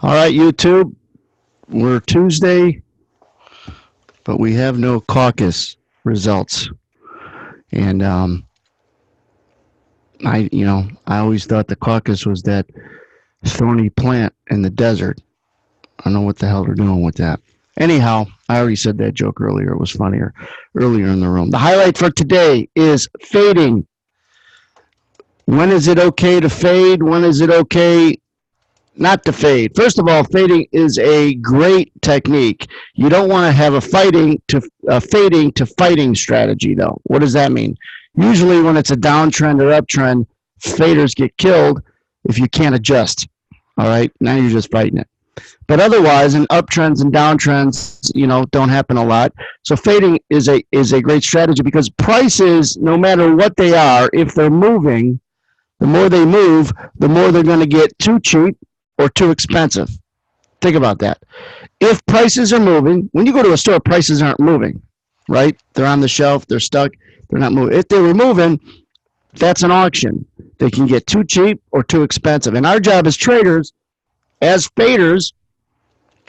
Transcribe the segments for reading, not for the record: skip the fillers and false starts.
All right, YouTube. We're Tuesday, but we have no caucus results. And I always thought the caucus was that thorny plant in the desert. I don't know what the hell they're doing with that. Anyhow, I already said that joke earlier. It was funnier earlier in the room. The highlight for today is fading. When is it okay to fade? When is it okay not to fade? First of all, fading is a great technique. You don't want to have a fading to fighting strategy, though. What does that mean? Usually, when it's a downtrend or uptrend, faders get killed if you can't adjust. All right, now you're just fighting it. But otherwise, in uptrends and downtrends, don't happen a lot. So fading is a great strategy because prices, no matter what they are, if they're moving, the more they move, the more they're going to get too cheap or too expensive. Think about that. If prices are moving, when you go to a store, prices aren't moving, right? They're on the shelf, they're stuck, they're not moving. If they were moving, that's an auction. They can get too cheap or too expensive. And our job as traders, as faders,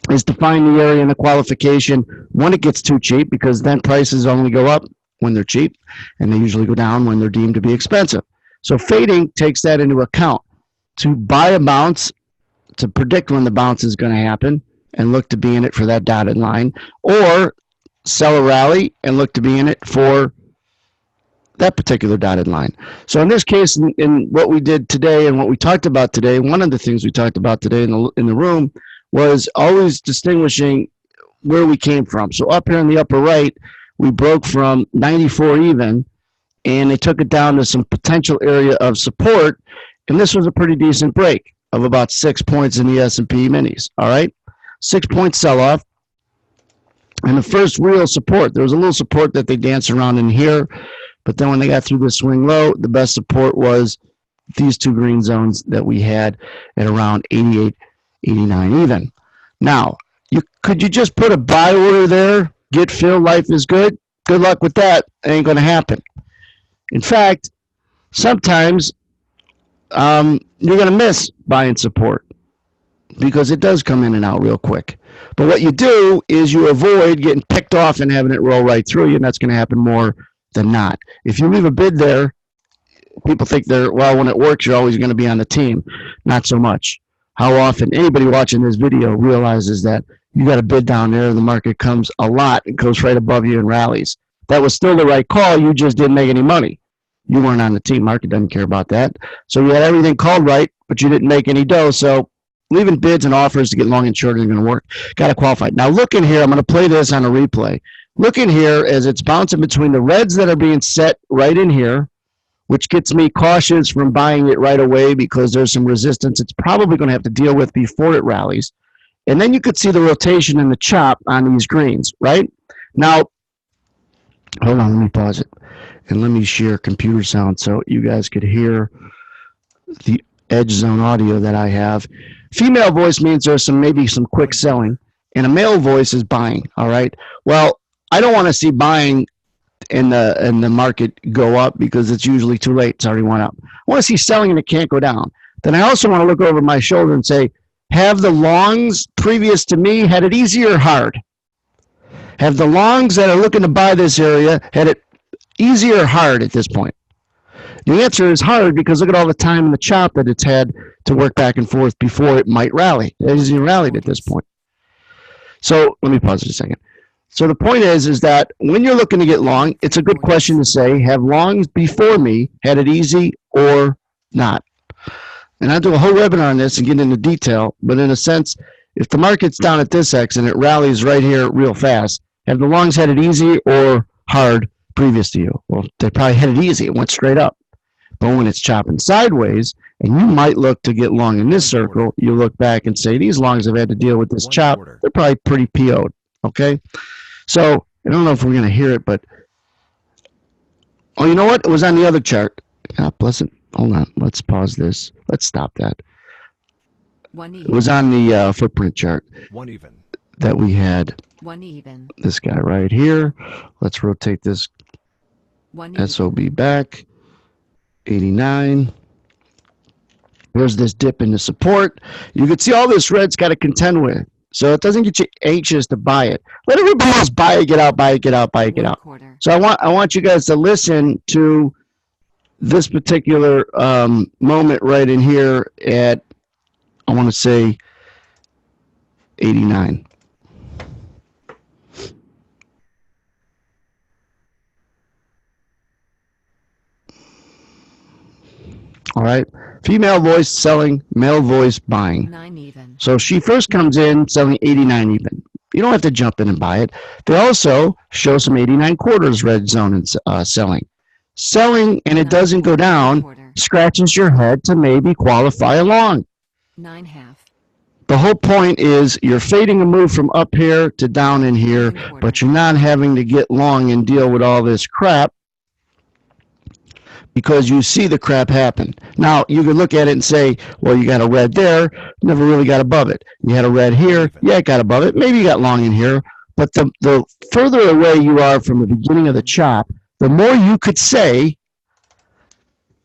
is to find the area in the qualification when it gets too cheap, because then prices only go up when they're cheap, and they usually go down when they're deemed to be expensive. So fading takes that into account. To buy a bounce, to predict when the bounce is going to happen and look to be in it for that dotted line, or sell a rally and look to be in it for that particular dotted line. So in this case, in what we did today and what we talked about today, one of the things we talked about today in the room was always distinguishing where we came from. So up here in the upper right, we broke from 94 even, and they took it down to some potential area of support, and this was a pretty decent break of about 6 points in the S&P minis. All right, 6 point sell-off. And the first real support, there was a little support that they danced around in here, but then when they got through the swing low, the best support was these two green zones that we had at around 88, 89 even. Now, could you just put a buy order there, get filled, life is good? Good luck with that. It ain't going to happen. In fact, sometimes you're going to miss buying support because it does come in and out real quick. But what you do is you avoid getting picked off and having it roll right through you, and that's going to happen more than not. If you leave a bid there, people think when it works, you're always going to be on the team. Not so much. How often anybody watching this video realizes that you got a bid down there, the market comes a lot, it goes right above you and rallies. That was still the right call, you just didn't make any money. You weren't on the team. Market doesn't care about that. So you had everything called right, but you didn't make any dough. So leaving bids and offers to get long and short isn't going to work. Got to qualify. Now look in here. I'm going to play this on a replay. Look in here as it's bouncing between the reds that are being set right in here, which gets me cautious from buying it right away because there's some resistance it's probably going to have to deal with before it rallies. And then you could see the rotation and the chop on these greens, right? Now, hold on, let me pause it. And let me share computer sound so you guys could hear the edge zone audio that I have. Female voice means there's maybe some quick selling, and a male voice is buying, all right? Well, I don't want to see buying in the market go up because it's usually too late. It's already went up. I want to see selling and it can't go down. Then I also want to look over my shoulder and say, have the longs previous to me had it easy or hard? Have the longs that are looking to buy this area had it easy or hard at this point? The answer is hard because look at all the time and the chop that it's had to work back and forth before it might rally. It hasn't rallied at this point. So let me pause it a second. So the point is that when you're looking to get long, it's a good question to say, have longs before me had it easy or not? And I'll do a whole webinar on this and get into detail, but in a sense, if the market's down at this X and it rallies right here real fast, have the longs had it easy or hard previous to you? Well, they probably had it easy. It went straight up. But when it's chopping sideways, and you might look to get long in this circle, you look back and say, these longs have had to deal with this chop. They're probably pretty PO'd, okay? So I don't know if we're going to hear it, but oh, you know what? It was on the other chart. God bless it. Hold on. Let's pause this. Let's stop that. It was on the footprint chart that we had. This guy right here. Let's rotate this SOB back. 89. There's this dip into support. You can see all this red's got to contend with. So it doesn't get you anxious to buy it. Let everybody else buy it, get out, buy it, get out, buy it, get out. So I want you guys to listen to this particular moment right in here at, I want to say, 89. All right. Female voice selling, male voice buying. 9 even. So she first comes in selling 89 even. You don't have to jump in and buy it. They also show some 89 quarters red zone and selling. Selling and it doesn't go down scratches your head to maybe qualify along. 9 half. The whole point is you're fading a move from up here to down in here, but you're not having to get long and deal with all this crap because you see the crap happen. Now, you could look at it and say, well, you got a red there, never really got above it. You had a red here, yeah, it got above it. Maybe you got long in here, but the further away you are from the beginning of the chop, the more you could say,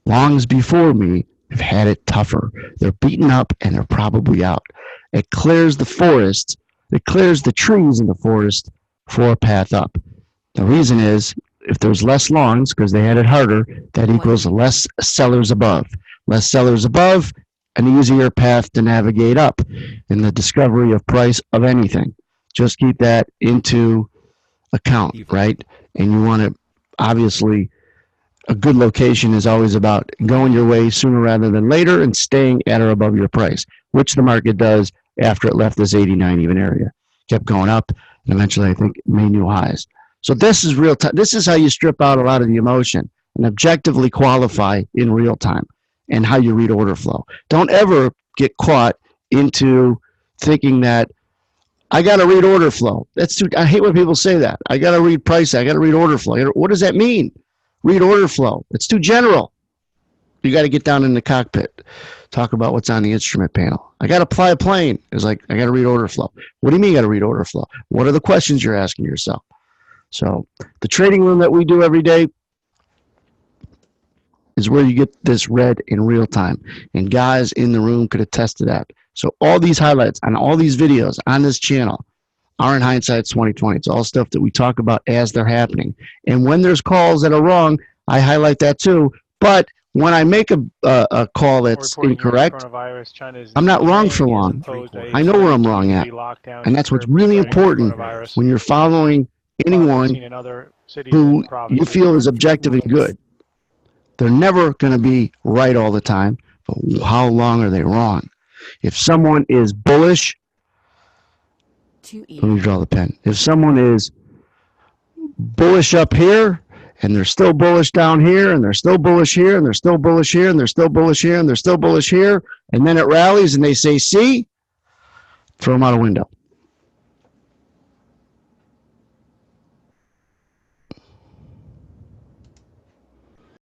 longs before me have had it tougher. They're beaten up and they're probably out. It clears the forest. It clears the trees in the forest for a path up. The reason is, if there's less longs because they had it harder, that equals less sellers above. Less sellers above, an easier path to navigate up in the discovery of price of anything. Just keep that into account, right? And you want to, obviously, a good location is always about going your way sooner rather than later and staying at or above your price, which the market does after it left this 89 even area. Kept going up, and eventually I think it made new highs. So this is real time. This is how you strip out a lot of the emotion and objectively qualify in real time and how you read order flow. Don't ever get caught into thinking that I got to read order flow. I hate when people say that. I got to read price. I got to read order flow. What does that mean? Read order flow. It's too general. You got to get down in the cockpit. Talk about what's on the instrument panel. I got to fly a plane. It's like, I got to read order flow. What do you mean you got to read order flow? What are the questions you're asking yourself? So the trading room that we do every day is where you get this read in real time. And guys in the room could attest to that. So all these highlights on all these videos on this channel are in hindsight 2020. It's all stuff that we talk about as they're happening. And when there's calls that are wrong, I highlight that too. But when I make a call that's incorrect, I'm not wrong for long. I know where I'm wrong at. And that's what's really important when you're following anyone who you feel is objective and good. They're never going to be right all the time, but how long are they wrong? If someone is bullish, let me draw the pen. If someone is bullish up here, and they're still bullish down here, and they're still bullish here, and they're still bullish here, and they're still bullish here, and they're still bullish here, and then it rallies and they say, see, throw them out a window.